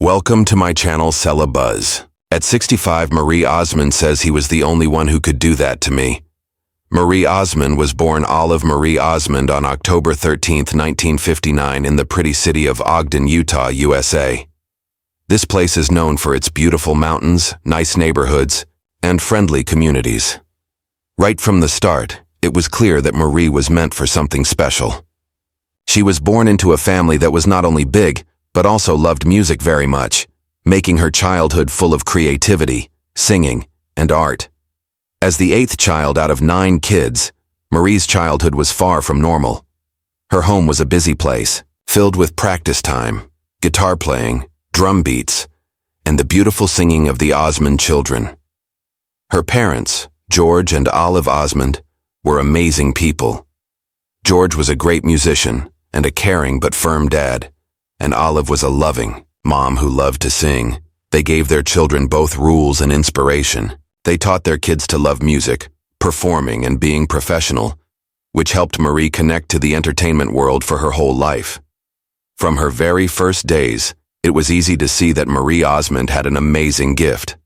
Welcome to my channel celebbuzzz. At 65, Marie Osmond says he was the only one who could do that to me. Marie Osmond was born Olive Marie Osmond on October 13, 1959 in the pretty city of Ogden, Utah, USA. This place is known for its beautiful mountains, nice neighborhoods, and friendly communities. Right from the start, it was clear that Marie was meant for something special. She was born into a family that was not only big, but also loved music very much, making her childhood full of creativity, singing, and art. As the 8th child out of 9 kids, Marie's childhood was far from normal. Her home was a busy place, filled with practice time, guitar playing, drum beats, and the beautiful singing of the Osmond children. Her parents, George and Olive Osmond, were amazing people. George was a great musician and a caring but firm dad, and Olive was a loving mom who loved to sing. They gave their children both rules and inspiration. They taught their kids to love music, performing, and being professional, which helped Marie connect to the entertainment world for her whole life. From her very first days, it was easy to see that Marie Osmond had an amazing gift.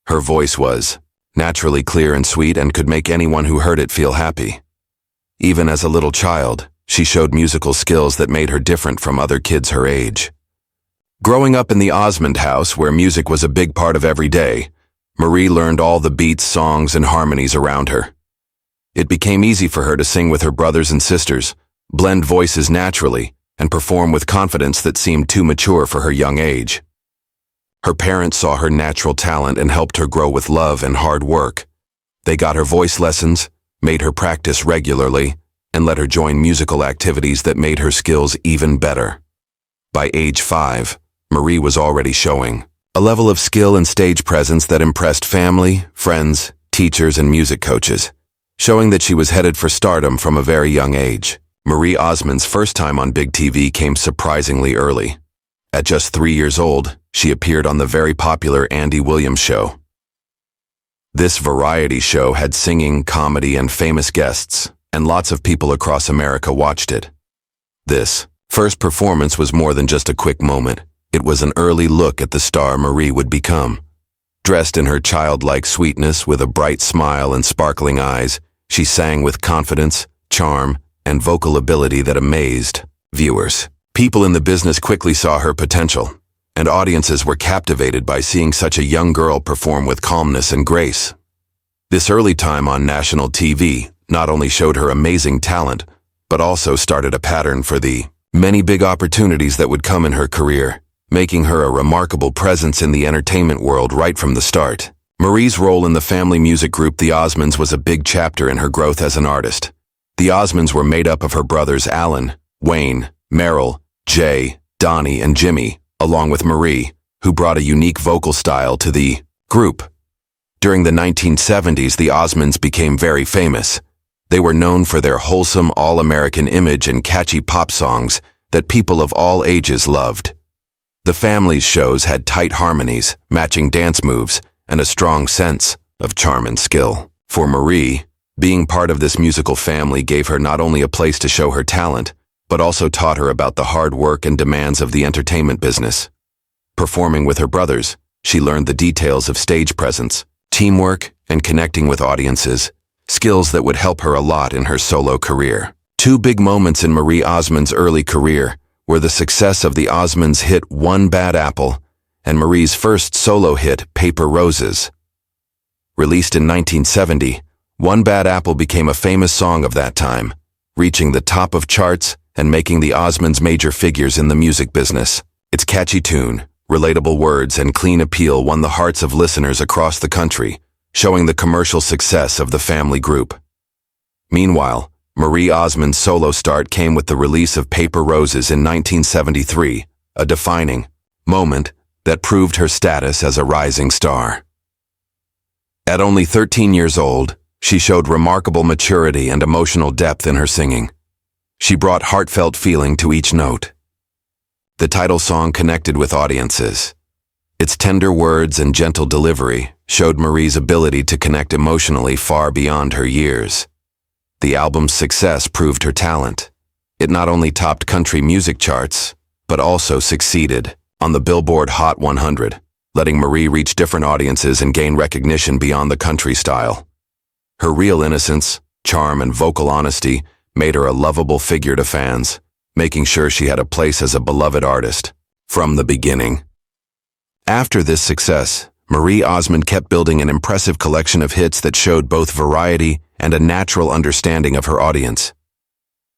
Her voice was naturally clear and sweet and could make anyone who heard it feel happy. Even as a little child, she showed musical skills that made her different from other kids her age. Growing up in the Osmond house, where music was a big part of every day, Marie learned all the beats, songs, and harmonies around her. It became easy for her to sing with her brothers and sisters, blend voices naturally, and perform with confidence that seemed too mature for her young age. Her parents saw her natural talent and helped her grow with love and hard work. They got her voice lessons, made her practice regularly, and let her join musical activities that made her skills even better. By age 5, Marie was already showing a level of skill and stage presence that impressed family, friends, teachers, and music coaches, showing that she was headed for stardom from a very young age. Marie Osmond's first time on big TV came surprisingly early. At just 3 years old, she appeared on the very popular Andy Williams Show. This variety show had singing, comedy, and famous guests, and lots of people across America watched it. This first performance was more than just a quick moment. It was an early look at the star Marie would become. Dressed in her childlike sweetness with a bright smile and sparkling eyes, she sang with confidence, charm, and vocal ability that amazed viewers. People in the business quickly saw her potential, and audiences were captivated by seeing such a young girl perform with calmness and grace. This early time on national TV not only showed her amazing talent, but also started a pattern for the many big opportunities that would come in her career, making her a remarkable presence in the entertainment world right from the start. Marie's role in the family music group The Osmonds was a big chapter in her growth as an artist. The Osmonds were made up of her brothers Alan, Wayne, Merrill, Jay, Donnie, and Jimmy, along with Marie, who brought a unique vocal style to the group. During the 1970s, the Osmonds became very famous. They were known for their wholesome, all-American image and catchy pop songs that people of all ages loved. The family's shows had tight harmonies, matching dance moves, and a strong sense of charm and skill. For Marie, being part of this musical family gave her not only a place to show her talent, but also taught her about the hard work and demands of the entertainment business. Performing with her brothers, she learned the details of stage presence, teamwork, and connecting with audiences, skills that would help her a lot in her solo career. 2 big moments in Marie Osmond's early career were the success of the Osmonds' hit One Bad Apple and Marie's first solo hit Paper Roses. Released in 1970, One Bad Apple became a famous song of that time, reaching the top of charts and making the Osmonds major figures in the music business. Its catchy tune, relatable words, and clean appeal won the hearts of listeners across the country, showing the commercial success of the family group. Meanwhile, Marie Osmond's solo start came with the release of Paper Roses in 1973, a defining moment that proved her status as a rising star. At only 13 years old, she showed remarkable maturity and emotional depth in her singing. She brought heartfelt feeling to each note. The title song connected with audiences. Its tender words and gentle delivery showed Marie's ability to connect emotionally far beyond her years. The album's success proved her talent. It not only topped country music charts, but also succeeded on the Billboard Hot 100, letting Marie reach different audiences and gain recognition beyond the country style. Her real innocence, charm, and vocal honesty made her a lovable figure to fans, making sure she had a place as a beloved artist from the beginning. After this success, Marie Osmond kept building an impressive collection of hits that showed both variety and a natural understanding of her audience.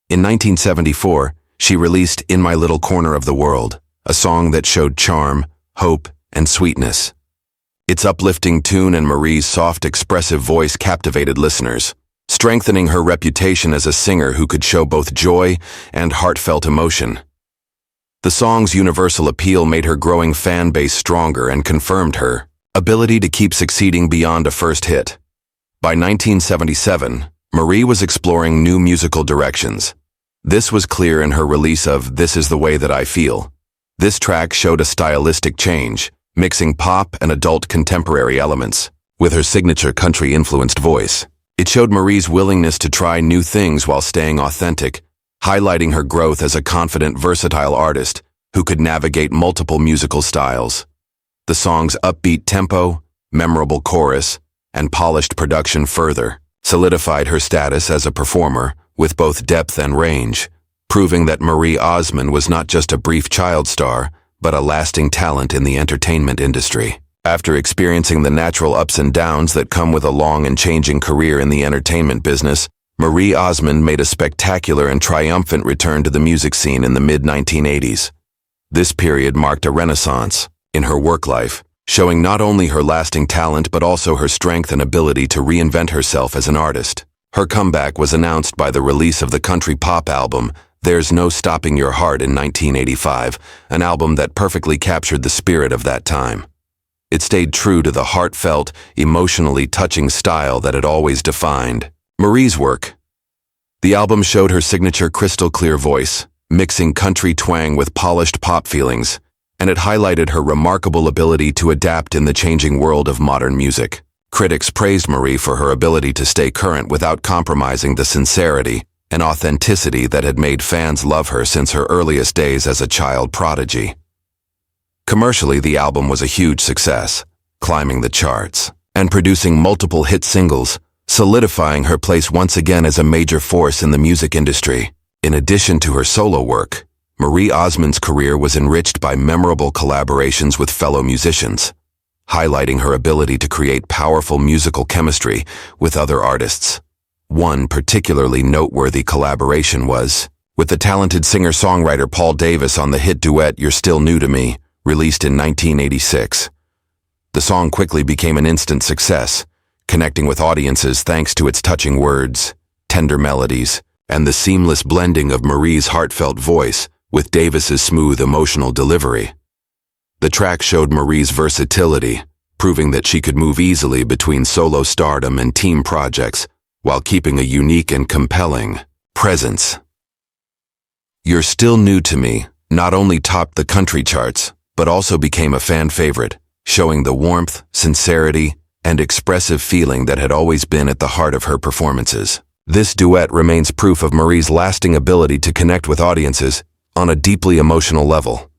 In 1974, she released In My Little Corner of the World, a song that showed charm, hope, and sweetness. Its uplifting tune and Marie's soft, expressive voice captivated listeners, strengthening her reputation as a singer who could show both joy and heartfelt emotion. The song's universal appeal made her growing fan base stronger and confirmed her ability to keep succeeding beyond a first hit. By 1977, Marie was exploring new musical directions. This was clear in her release of This Is the Way That I Feel. This track showed a stylistic change, mixing pop and adult contemporary elements. With her signature country-influenced voice, it showed Marie's willingness to try new things while staying authentic, highlighting her growth as a confident, versatile artist who could navigate multiple musical styles. The song's upbeat tempo, memorable chorus, and polished production further solidified her status as a performer with both depth and range, proving that Marie Osmond was not just a brief child star, but a lasting talent in the entertainment industry. After experiencing the natural ups and downs that come with a long and changing career in the entertainment business, Marie Osmond made a spectacular and triumphant return to the music scene in the mid-1980s. This period marked a renaissance in her work life, showing not only her lasting talent but also her strength and ability to reinvent herself as an artist. Her comeback was announced by the release of the country pop album There's No Stopping Your Heart in 1985, an album that perfectly captured the spirit of that time. It stayed true to the heartfelt, emotionally touching style that it always defined Marie's work. The album showed her signature crystal-clear voice, mixing country twang with polished pop feelings, and it highlighted her remarkable ability to adapt in the changing world of modern music. Critics praised Marie for her ability to stay current without compromising the sincerity and authenticity that had made fans love her since her earliest days as a child prodigy. Commercially, the album was a huge success, climbing the charts and producing multiple hit singles, solidifying her place once again as a major force in the music industry. In addition to her solo work, Marie Osmond's career was enriched by memorable collaborations with fellow musicians, highlighting her ability to create powerful musical chemistry with other artists. One particularly noteworthy collaboration was with the talented singer-songwriter Paul Davis on the hit duet You're Still New to Me, released in 1986. The song quickly became an instant success, connecting with audiences thanks to its touching words, tender melodies, and the seamless blending of Marie's heartfelt voice with Davis's smooth, emotional delivery. The track showed Marie's versatility, proving that she could move easily between solo stardom and team projects while keeping a unique and compelling presence. You're Still New to Me not only topped the country charts, but also became a fan favorite, showing the warmth, sincerity, and expressive feeling that had always been at the heart of her performances. This duet remains proof of Marie's lasting ability to connect with audiences on a deeply emotional level.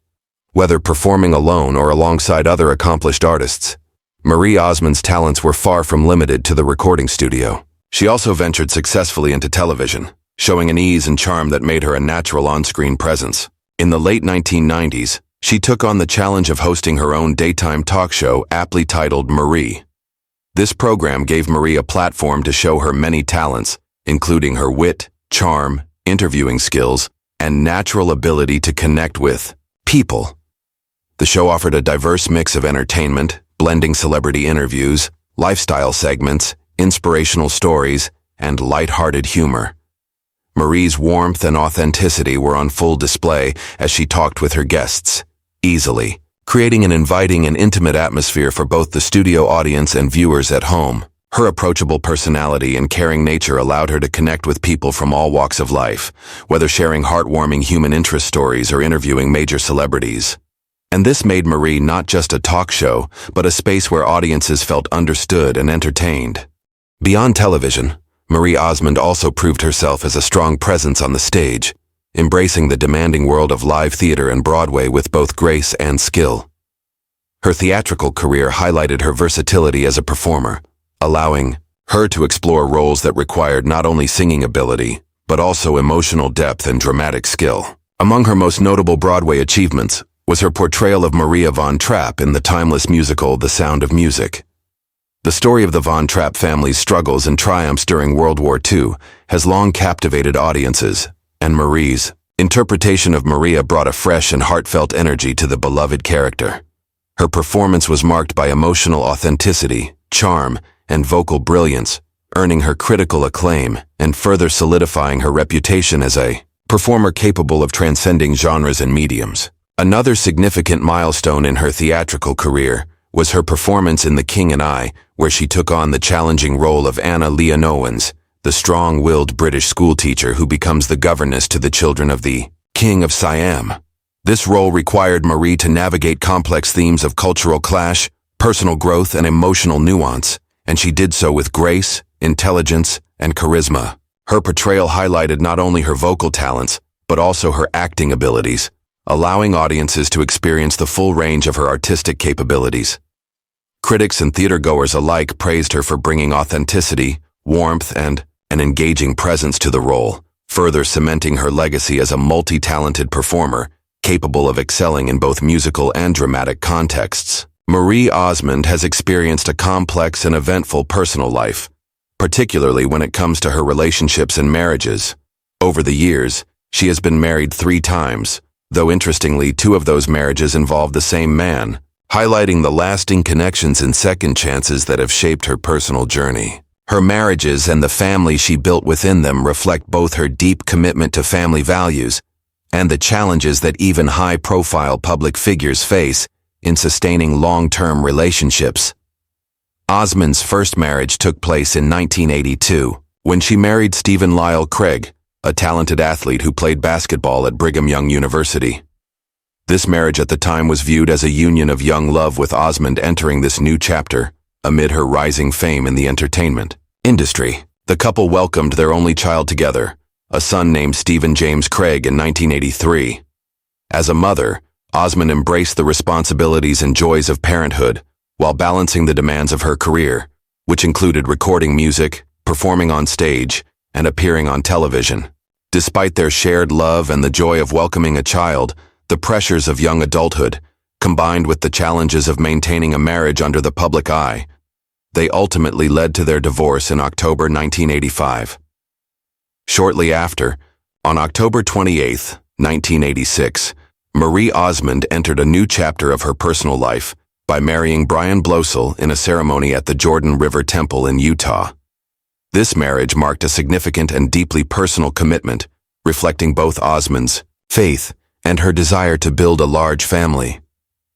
Whether performing alone or alongside other accomplished artists, Marie Osmond's talents were far from limited to the recording studio. She also ventured successfully into television, showing an ease and charm that made her a natural on-screen presence. In the late 1990s, she took on the challenge of hosting her own daytime talk show aptly titled Marie. This program gave Marie a platform to show her many talents, including her wit, charm, interviewing skills, and natural ability to connect with people. The show offered a diverse mix of entertainment, blending celebrity interviews, lifestyle segments, inspirational stories, and light-hearted humor. Marie's warmth and authenticity were on full display as she talked with her guests, easily, creating an inviting and intimate atmosphere for both the studio audience and viewers at home. Her approachable personality and caring nature allowed her to connect with people from all walks of life, whether sharing heartwarming human interest stories or interviewing major celebrities. And this made Marie not just a talk show, but a space where audiences felt understood and entertained. Beyond television, Marie Osmond also proved herself as a strong presence on the stage. embracing the demanding world of live theater and Broadway with both grace and skill. Her theatrical career highlighted her versatility as a performer, allowing her to explore roles that required not only singing ability, but also emotional depth and dramatic skill. Among her most notable Broadway achievements was her portrayal of Maria von Trapp in the timeless musical The Sound of Music. The story of the Von Trapp family's struggles and triumphs during World War II has long captivated audiences, and Marie's interpretation of Maria brought a fresh and heartfelt energy to the beloved character. Her performance was marked by emotional authenticity, charm, and vocal brilliance, earning her critical acclaim and further solidifying her reputation as a performer capable of transcending genres and mediums. Another significant milestone in her theatrical career was her performance in The King and I, where she took on the challenging role of Anna Leonowens, the strong-willed British schoolteacher who becomes the governess to the children of the King of Siam. This role required Marie to navigate complex themes of cultural clash, personal growth, and emotional nuance, and she did so with grace, intelligence, and charisma. Her portrayal highlighted not only her vocal talents, but also her acting abilities, allowing audiences to experience the full range of her artistic capabilities. Critics and theatergoers alike praised her for bringing authenticity, warmth, and an engaging presence to the role, further cementing her legacy as a multi-talented performer, capable of excelling in both musical and dramatic contexts. Marie Osmond has experienced a complex and eventful personal life, particularly when it comes to her relationships and marriages. Over the years, she has been married 3 times, though interestingly, 2 of those marriages involved the same man, highlighting the lasting connections and second chances that have shaped her personal journey. Her marriages and the family she built within them reflect both her deep commitment to family values and the challenges that even high-profile public figures face in sustaining long-term relationships. Osmond's first marriage took place in 1982, when she married Stephen Lyle Craig, a talented athlete who played basketball at Brigham Young University. This marriage at the time was viewed as a union of young love, with Osmond entering this new chapter amid her rising fame in the entertainment industry. The couple welcomed their only child together, a son named Stephen James Craig, in 1983. As a mother, Osmond embraced the responsibilities and joys of parenthood while balancing the demands of her career, which included recording music, performing on stage, and appearing on television. Despite their shared love and the joy of welcoming a child, the pressures of young adulthood, combined with the challenges of maintaining a marriage under the public eye, they ultimately led to their divorce in October 1985. Shortly after, on October 28, 1986, Marie Osmond entered a new chapter of her personal life by marrying Brian Blosel in a ceremony at the Jordan River Temple in Utah. This marriage marked a significant and deeply personal commitment, reflecting both Osmond's faith and her desire to build a large family.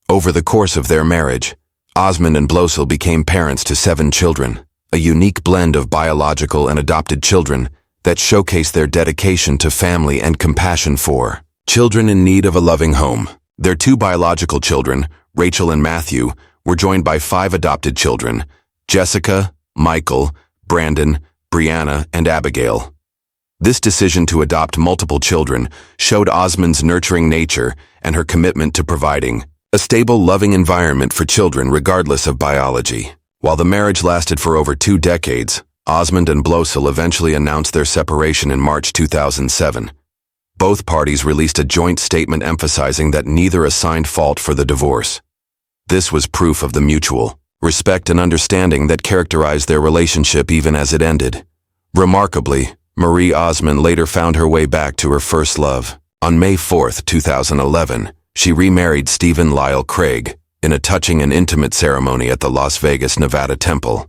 Over the course of their marriage, Osmond and Blosel became parents to 7 children, a unique blend of biological and adopted children that showcased their dedication to family and compassion for children in need of a loving home. Their 2 biological children, Rachel and Matthew, were joined by 5 adopted children, Jessica, Michael, Brandon, Brianna, and Abigail. This decision to adopt multiple children showed Osmond's nurturing nature and her commitment to providing a stable, loving environment for children regardless of biology. While the marriage lasted for over 2 decades, Osmond and Blosel eventually announced their separation in March 2007. Both parties released a joint statement emphasizing that neither assigned fault for the divorce. This was proof of the mutual respect and understanding that characterized their relationship even as it ended. Remarkably, Marie Osmond later found her way back to her first love. On May 4, 2011, she remarried Stephen Lyle Craig in a touching and intimate ceremony at the Las Vegas, Nevada Temple.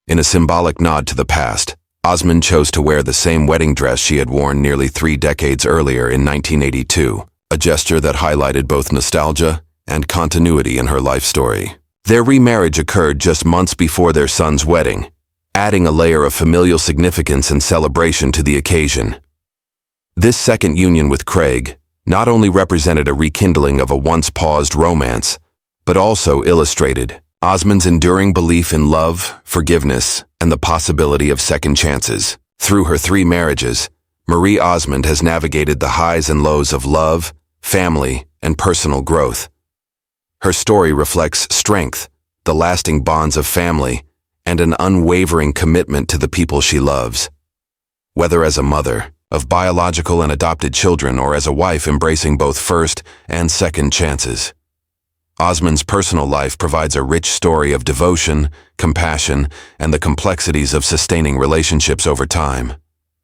In a symbolic nod to the past, Osmond chose to wear the same wedding dress she had worn nearly 3 decades earlier in 1982, a gesture that highlighted both nostalgia and continuity in her life story. Their remarriage occurred just months before their son's wedding, adding a layer of familial significance and celebration to the occasion. This second union with Craig not only represented a rekindling of a once-paused romance, but also illustrated Osmond's enduring belief in love, forgiveness, and the possibility of second chances. Through her 3 marriages, Marie Osmond has navigated the highs and lows of love, family, and personal growth. Her story reflects strength, the lasting bonds of family, and an unwavering commitment to the people she loves. Whether as a mother, of biological and adopted children, or as a wife embracing both first and second chances, Osmond's personal life provides a rich story of devotion, compassion, and the complexities of sustaining relationships over time.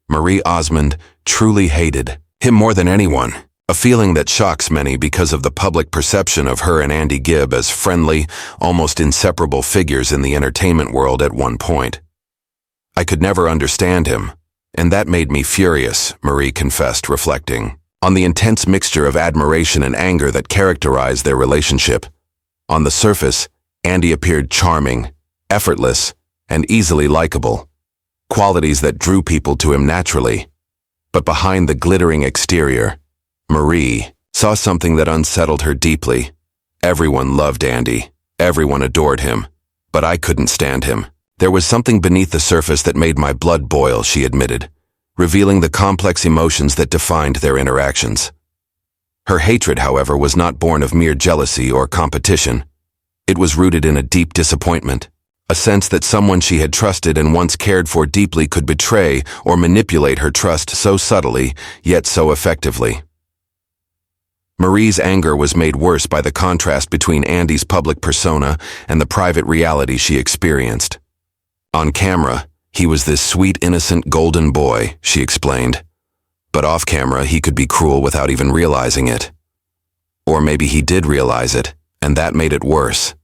Marie Osmond truly hated him more than anyone, a feeling that shocks many because of the public perception of her and Andy Gibb as friendly, almost inseparable figures in the entertainment world at one point. I could never understand him, and that made me furious, Marie confessed, reflecting on the intense mixture of admiration and anger that characterized their relationship. On the surface, Andy appeared charming, effortless, and easily likable, qualities that drew people to him naturally. But behind the glittering exterior, Marie saw something that unsettled her deeply. Everyone loved Andy, everyone adored him, but I couldn't stand him. There was something beneath the surface that made my blood boil, she admitted, revealing the complex emotions that defined their interactions. Her hatred, however, was not born of mere jealousy or competition. It was rooted in a deep disappointment, a sense that someone she had trusted and once cared for deeply could betray or manipulate her trust so subtly, yet so effectively. Marie's anger was made worse by the contrast between Andy's public persona and the private reality she experienced. On camera, he was this sweet, innocent, golden boy, she explained. But off camera, he could be cruel without even realizing it. Or maybe he did realize it, and that made it worse.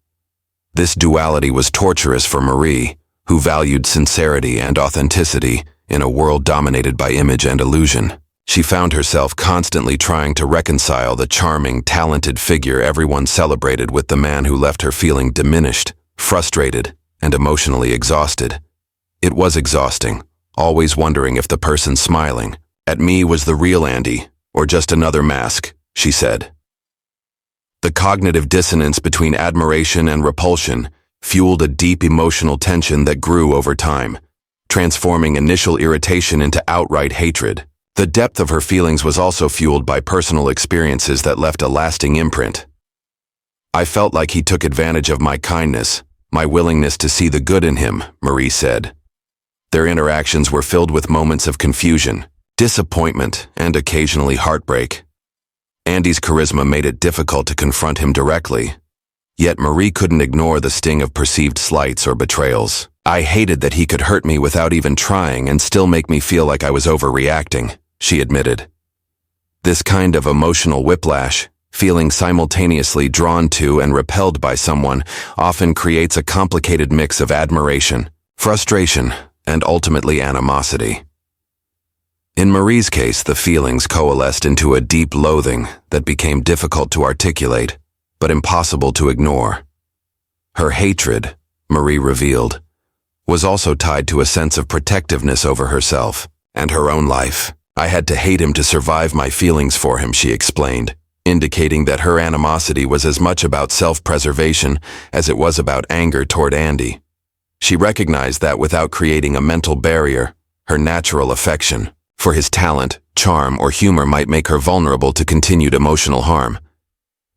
This duality was torturous for Marie, who valued sincerity and authenticity in a world dominated by image and illusion. She found herself constantly trying to reconcile the charming, talented figure everyone celebrated with the man who left her feeling diminished, frustrated, and emotionally exhausted. It was exhausting, always wondering if the person smiling at me was the real Andy, or just another mask, she said. The cognitive dissonance between admiration and repulsion fueled a deep emotional tension that grew over time, transforming initial irritation into outright hatred. The depth of her feelings was also fueled by personal experiences that left a lasting imprint. I felt like he took advantage of my kindness, my willingness to see the good in him, Marie said. Their interactions were filled with moments of confusion, disappointment, and occasionally heartbreak. Andy's charisma made it difficult to confront him directly, yet Marie couldn't ignore the sting of perceived slights or betrayals. I hated that he could hurt me without even trying and still make me feel like I was overreacting, she admitted. This kind of emotional whiplash, feeling simultaneously drawn to and repelled by someone, often creates a complicated mix of admiration, frustration, and ultimately animosity. In Marie's case, the feelings coalesced into a deep loathing that became difficult to articulate, but impossible to ignore. Her hatred, Marie revealed, was also tied to a sense of protectiveness over herself and her own life. I had to hate him to survive my feelings for him, she explained, indicating that her animosity was as much about self-preservation as it was about anger toward Andy. She recognized that without creating a mental barrier, her natural affection for his talent, charm, or humor might make her vulnerable to continued emotional harm.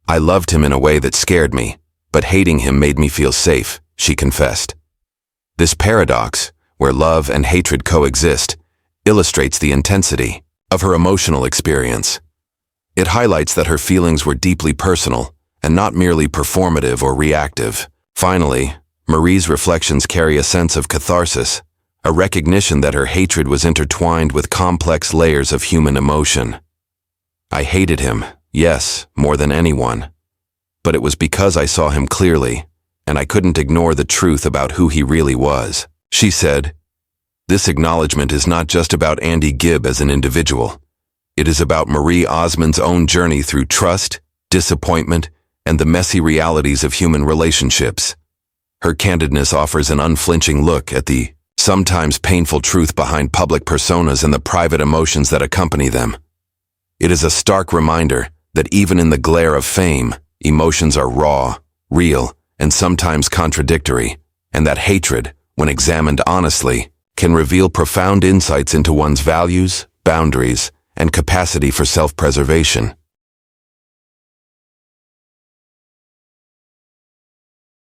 I loved him in a way that scared me, but hating him made me feel safe, she confessed. This paradox, where love and hatred coexist, illustrates the intensity of her emotional experience. It highlights that her feelings were deeply personal and not merely performative or reactive. Finally, Marie's reflections carry a sense of catharsis, a recognition that her hatred was intertwined with complex layers of human emotion. I hated him, yes, more than anyone. But it was because I saw him clearly, and I couldn't ignore the truth about who he really was. She said, "This acknowledgement is not just about Andy Gibb as an individual. It is about Marie Osmond's own journey through trust, disappointment, and the messy realities of human relationships. Her candidness offers an unflinching look at the sometimes painful truth behind public personas and the private emotions that accompany them. It is a stark reminder that even in the glare of fame, emotions are raw, real, and sometimes contradictory, and that hatred, when examined honestly, can reveal profound insights into one's values, boundaries, and capacity for self-preservation.